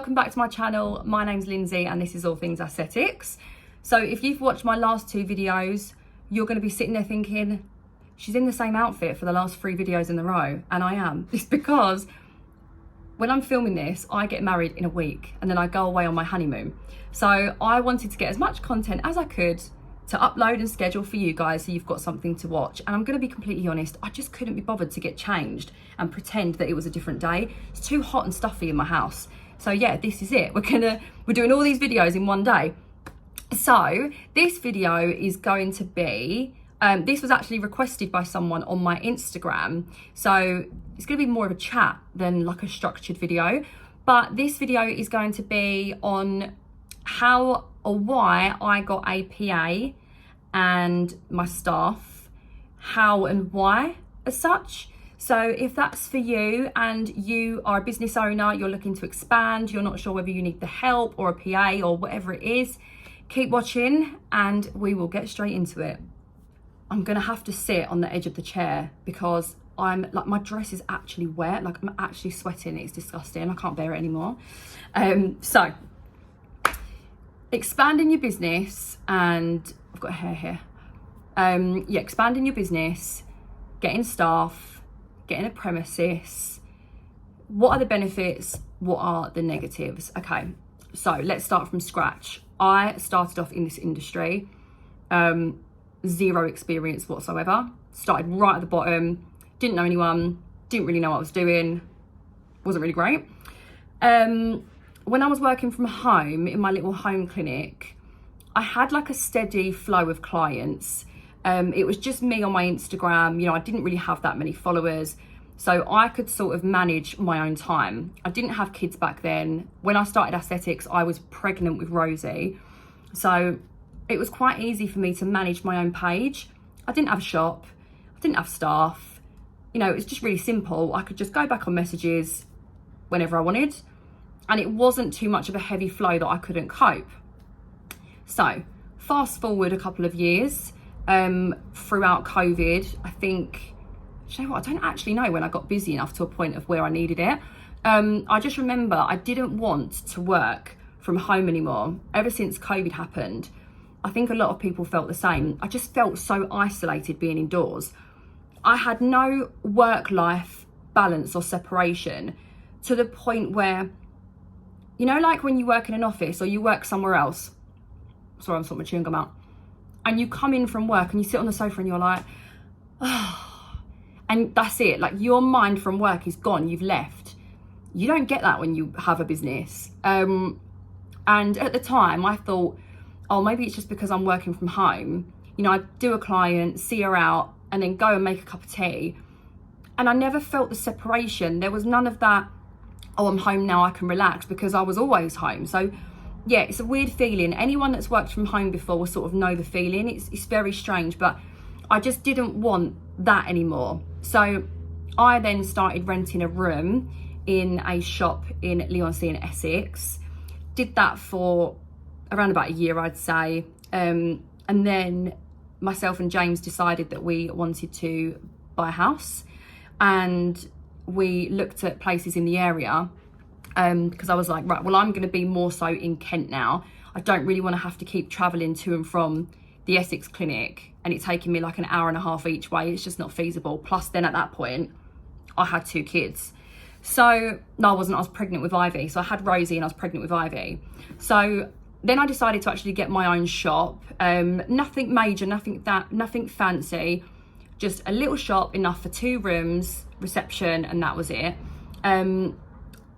welcome back to my channel. My name's Lindsay and this is All Things Aesthetics. So if you've watched my last two videos, you're going to be sitting there thinking, she's in the same outfit for the last 3 videos in a row. And I am. It's because when I'm filming this, I get married in a week and then I go away on my honeymoon. So I wanted to get as much content as I could to upload and schedule for you guys so you've got something to watch. And I'm going to be completely honest, I just couldn't be bothered to get changed and pretend that it was a different day. It's too hot and stuffy in my house. So yeah, this is it. We're doing all these videos in one day. So this video is going to be, this was actually requested by someone on my Instagram. So it's going to be more of a chat than like a structured video. But this video is going to be on how or why I got a PA and my staff, how and why as such. So if that's for you and you are a business owner, you're looking to expand, you're not sure whether you need the help or a PA or whatever it is, keep watching and we will get straight into it. I'm gonna have to sit on the edge of the chair because I'm like, my dress is actually wet, like I'm actually sweating, it's disgusting, I can't bear it anymore. So expanding your business, and I've got hair here. Yeah, expanding your business, getting staff, getting a premises. What are the benefits? What are the negatives? Okay, so let's start from scratch. I started off in this industry, 0 experience whatsoever. Started right at the bottom, didn't know anyone, didn't really know what I was doing, wasn't really great. When I was working from home in my little home clinic, I had like a steady flow of clients. It was just me on my Instagram. You know, I didn't really have that many followers, so I could sort of manage my own time. I didn't have kids back then. When I started aesthetics, I was pregnant with Rosie. So it was quite easy for me to manage my own page. I didn't have a shop, I didn't have staff. You know, it was just really simple. I could just go back on messages whenever I wanted. And it wasn't too much of a heavy flow that I couldn't cope. So fast forward a couple of years, throughout COVID, I think, you know what, I don't actually know when I got busy enough to a point of where I needed it. I just remember I didn't want to work from home anymore. Ever since COVID happened, I think a lot of people felt the same. I just felt so isolated being indoors. I had no work-life balance or separation, to the point where, you know, like when you work in an office or you work somewhere else, sorry, I'm sorting my chewing gum out, and you come in from work and you sit on the sofa and you're like, oh, and that's it. Like your mind from work is gone, you've left. You don't get that when you have a business. And at the time I thought, oh, maybe it's just because I'm working from home. You know, I'd do a client, see her out, and then go and make a cup of tea. And I never felt the separation. There was none of that, oh, I'm home now, I can relax, because I was always home. So yeah, it's a weird feeling. Anyone that's worked from home before will sort of know the feeling. It's very strange, but I just didn't want that anymore. So I then started renting a room in a shop in Lindsay in Essex. Did that for around about a year, I'd say. And then myself and James decided that we wanted to buy a house, and we looked at places in the area, because I was like, right, well, I'm going to be more so in Kent now. I don't really want to have to keep travelling to and from the Essex clinic and it taking me like an hour and a half each way. It's just not feasible. Plus then at that point, I had 2 kids. So, no, I wasn't. I was pregnant with Ivy. So I had Rosie and I was pregnant with Ivy. So then I decided to actually get my own shop. Nothing major, nothing fancy. Just a little shop, enough for 2 rooms, reception, and that was it.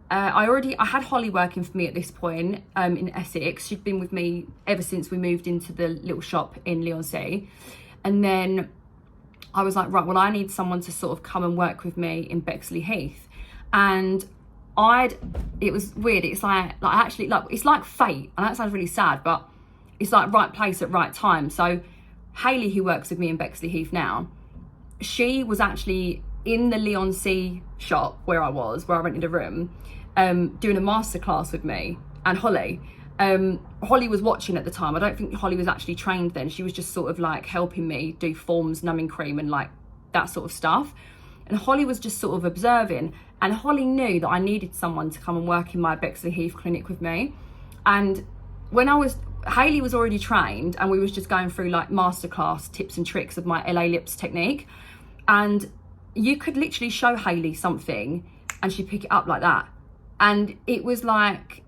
I had Holly working for me at this point, in Essex. She'd been with me ever since we moved into the little shop in Lindsay. And then I was like, right, well, I need someone to sort of come and work with me in Bexley Heath. And it was weird. It's it's like fate. And that sounds really sad, but it's like right place at right time. So Hayley, who works with me in Bexley Heath now, she was actually in the Lindsay shop where I rented a room, doing a masterclass with me and Holly. Holly was watching at the time. I don't think Holly was actually trained then. She was just sort of like helping me do forms, numbing cream and like that sort of stuff. And Holly was just sort of observing. And Holly knew that I needed someone to come and work in my Bexley Heath clinic with me. And when Hayley was already trained, and we was just going through like masterclass tips and tricks of my LA lips technique. And you could literally show Hayley something and she'd pick it up like that. And it was like,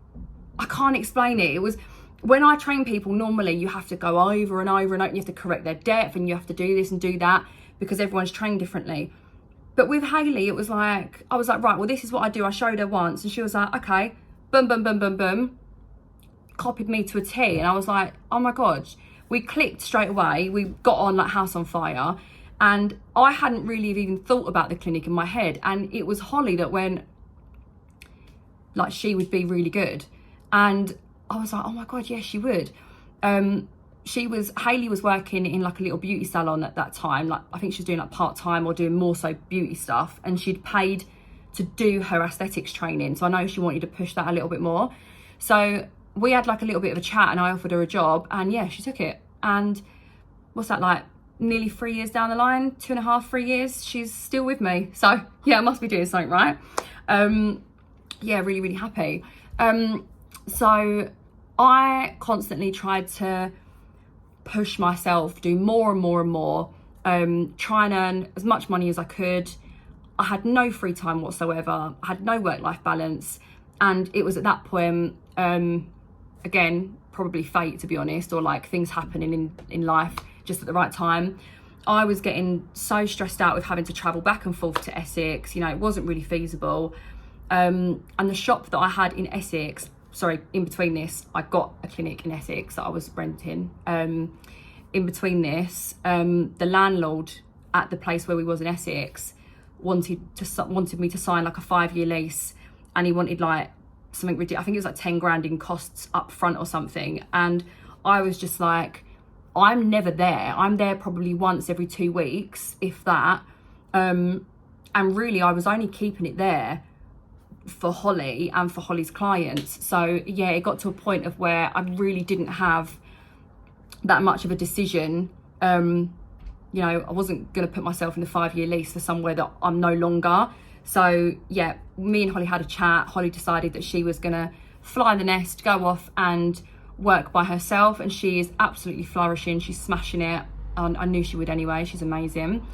I can't explain it. It was, when I train people, normally you have to go over and over and over, and you have to correct their depth, and you have to do this and do that because everyone's trained differently. But with Hayley, it was like, I was like, right, well, this is what I do. I showed her once and she was like, okay, boom, boom, boom, boom, boom. Copied me to a T. And I was like, oh my God, we clicked straight away. We got on like house on fire. And I hadn't really even thought about the clinic in my head. And it was Holly that went, like, she would be really good. And I was like, oh my God, yes, she would. Hayley was working in like a little beauty salon at that time. Like, I think she was doing like part-time or doing more so beauty stuff. And she'd paid to do her aesthetics training. So I know she wanted to push that a little bit more. So we had like a little bit of a chat, and I offered her a job, and yeah, she took it. And what's that, like nearly 3 years down the line, 2.5, 3 years, she's still with me. So yeah, I must be doing something right. Yeah, really, really happy. So I constantly tried to push myself, do more and more and more, try and earn as much money as I could. I had no free time whatsoever. I had no work-life balance. And it was at that point, again, probably fate, to be honest, or like things happening in life just at the right time. I was getting so stressed out with having to travel back and forth to Essex. You know, it wasn't really feasible. And the shop that I had in Essex, in between this, I got a clinic in Essex that I was renting. In between this, the landlord at the place where we was in Essex wanted me to sign like a 5-year lease, and he wanted like something ridiculous. I think it was like 10 grand in costs up front or something. And I was just like, I'm never there. I'm there probably once every 2 weeks, if that. And really, I was only keeping it there for Holly and for Holly's clients. So yeah, it got to a point of where I really didn't have that much of a decision. You know, I wasn't going to put myself in the 5-year lease for somewhere that I'm no longer. So yeah, me and Holly had a chat. Holly decided that she was going to fly the nest, go off and work by herself, and she is absolutely flourishing. She's smashing it. I knew she would anyway. She's amazing.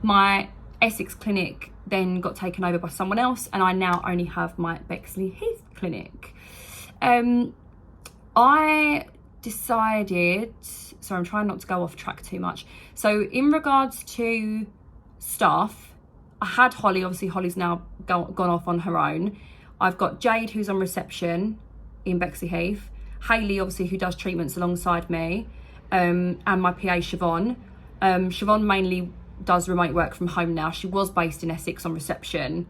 My Essex clinic then got taken over by someone else, and I now only have my Bexley Heath clinic. I decided, sorry, I'm trying not to go off track too much. So in regards to staff, I had Holly. Obviously Holly's now gone off on her own. I've got Jade, who's on reception in Bexley Heath. Hayley, obviously, who does treatments alongside me, and my PA Siobhan. Siobhan mainly does remote work from home now. She was based in Essex on reception.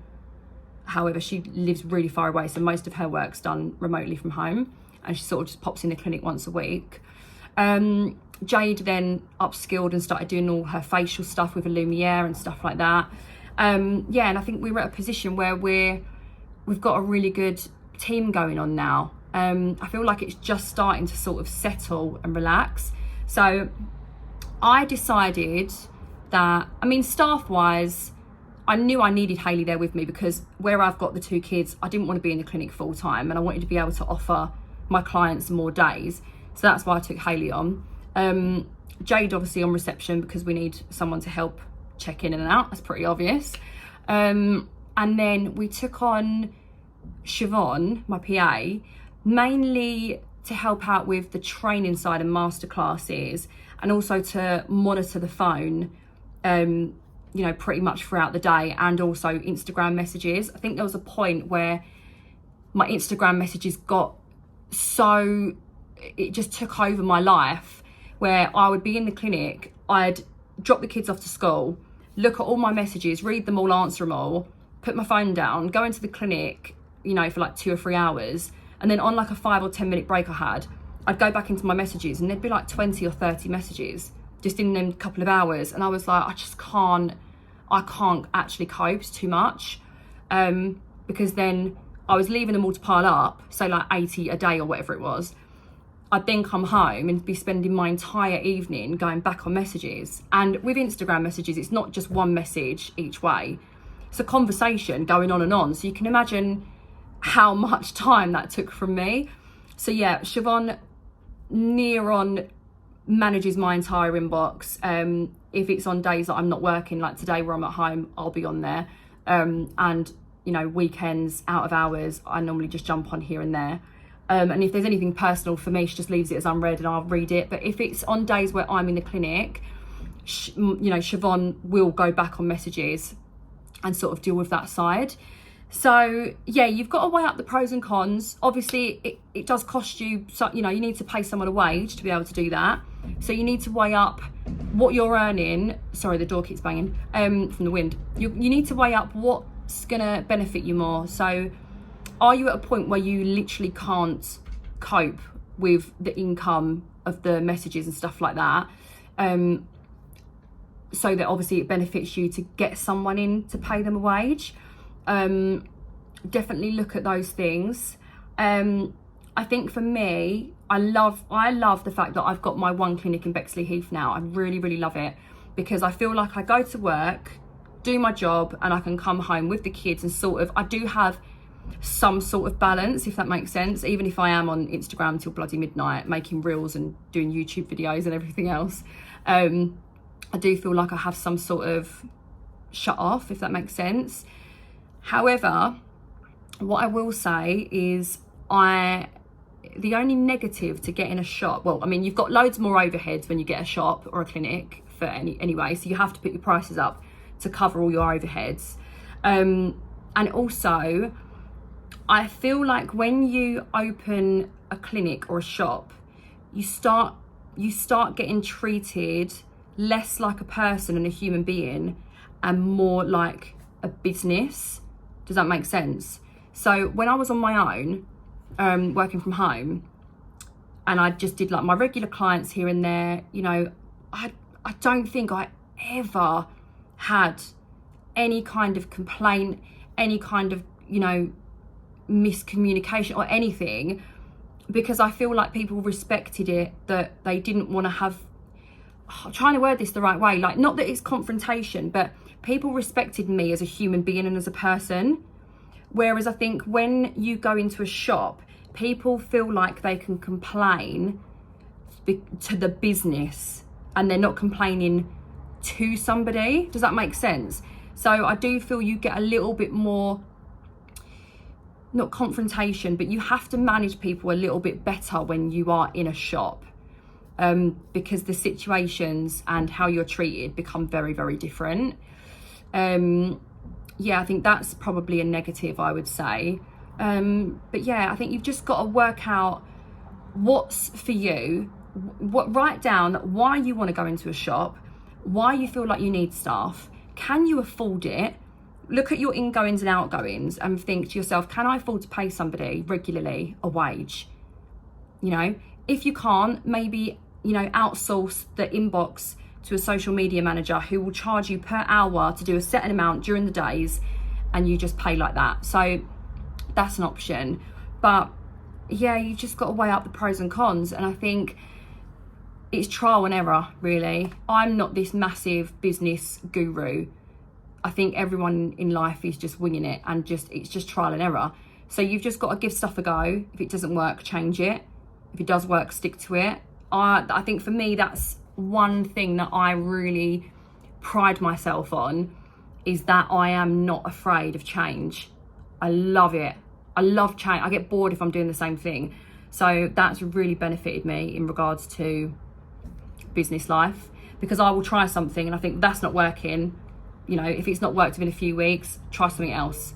However, she lives really far away, so most of her work's done remotely from home, and she sort of just pops in the clinic once a week. Jade then upskilled and started doing all her facial stuff with a Lumiere and stuff like that. Yeah, and I think we were at a position where we've got a really good team going on now. I feel like it's just starting to sort of settle and relax. So I decided that, I mean, staff-wise, I knew I needed Hayley there with me, because where I've got the 2 kids, I didn't want to be in the clinic full-time, and I wanted to be able to offer my clients more days. So that's why I took Hayley on. Jade, obviously, on reception, because we need someone to help check in and out. That's pretty obvious. And then we took on Siobhan, my PA, mainly to help out with the training side and masterclasses, and also to monitor the phone, you know, pretty much throughout the day, and also Instagram messages. I think there was a point where my Instagram messages got so, it just took over my life, where I would be in the clinic, I'd drop the kids off to school, look at all my messages, read them all, answer them all, put my phone down, go into the clinic, you know, for like 2 or 3 hours. And then on like a 5 or 10 minute break I'd go back into my messages, and there'd be like 20 or 30 messages just in them couple of hours. And I was like, I can't actually cope. It's too much. Because then I was leaving them all to pile up. So like 80 a day or whatever it was. I'd then come home and be spending my entire evening going back on messages. And with Instagram messages, it's not just one message each way. it's a conversation going on and on. So you can imagine how much time that took from me. So yeah, Siobhan near on manages my entire inbox. If it's on days that I'm not working, like today where I'm at home, I'll be on there. And you know, weekends, out of hours, I normally just jump on here and there. And if there's anything personal for me, she just leaves it as unread and I'll read it. But if it's on days where I'm in the clinic, you know, Siobhan will go back on messages and sort of deal with that side. So yeah, you've got to weigh up the pros and cons. Obviously it does cost you, so you know, you need to pay someone a wage to be able to do that. So you need to weigh up what you're earning. Sorry, the door keeps banging from the wind. You need to weigh up what's gonna benefit you more. So are you at a point where you literally can't cope with the income of the messages and stuff like that? So that obviously it benefits you to get someone in to pay them a wage. Definitely look at those things. I think for me, I love the fact that I've got my one clinic in Bexley Heath now. I really, really love it because I feel like I go to work, do my job, and I can come home with the kids and sort of, I do have some sort of balance, if that makes sense, even if I am on Instagram till bloody midnight making reels and doing YouTube videos and everything else. I do feel like I have some sort of shut off, if that makes sense. However, what I will say is the only negative to getting a shop, well, I mean, you've got loads more overheads when you get a shop or a clinic for anyway, so you have to put your prices up to cover all your overheads. And also, I feel like when you open a clinic or a shop, you start getting treated less like a person and a human being and more like a business. Does that make sense? So when I was on my own, working from home, and I just did like my regular clients here and there, you know, I don't think I ever had any kind of complaint, any kind of, you know, miscommunication or anything, because I feel like people respected it, that they didn't want to have, I'm trying to word this the right way, like not that it's confrontation, but people respected me as a human being and as a person. Whereas I think when you go into a shop, people feel like they can complain to the business and they're not complaining to somebody. Does that make sense? So I do feel you get a little bit more, not confrontation, but you have to manage people a little bit better when you are in a shop, because the situations and how you're treated become very, very different. Yeah, I think that's probably a negative, I would say. But yeah, I think you've just got to work out what's for you. Write down why you want to go into a shop, why you feel like you need staff, can you afford it? Look at your ingoings and outgoings and think to yourself, can I afford to pay somebody regularly a wage? You know, if you can't, maybe, you know, outsource the inbox to a social media manager who will charge you per hour to do a certain amount during the days, and you just pay like that. So that's an option. But yeah, you just got to weigh up the pros and cons. And I think it's trial and error, really. I'm not this massive business guru. I think everyone in life is just winging it, and it's just trial and error. So you've just got to give stuff a go. If it doesn't work, change it. If it does work, stick to it. I think for me, that's one thing that I really pride myself on, is that I am not afraid of change. I love it. I love change. I get bored if I'm doing the same thing. So that's really benefited me in regards to business life, because I will try something and I think that's not working. You know, if it's not worked within a few weeks, try something else.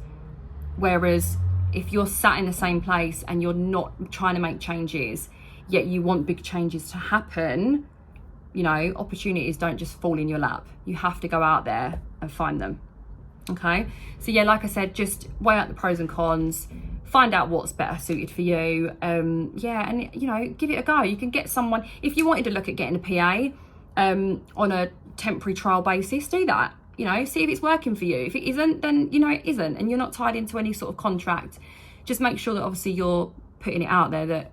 Whereas if you're sat in the same place and you're not trying to make changes, yet you want big changes to happen, you know, opportunities don't just fall in your lap. You have to go out there and find them. Okay, so yeah, like I said, just weigh out the pros and cons, find out what's better suited for you. Yeah, and you know, give it a go. You can get someone, if you wanted to look at getting a PA on a temporary trial basis, do that. You know, see if it's working for you. If it isn't, then you know it isn't, and you're not tied into any sort of contract. Just make sure that obviously you're putting it out there that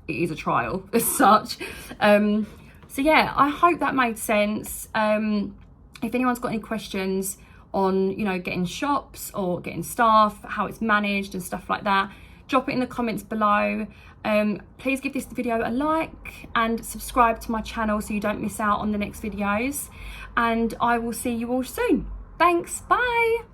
it is a trial as such. So yeah, I hope that made sense. If anyone's got any questions on, you know, getting shops or getting staff, how it's managed and stuff like that, drop it in the comments below. Please give this video a like and subscribe to my channel so you don't miss out on the next videos, and I will see you all soon. Thanks, bye.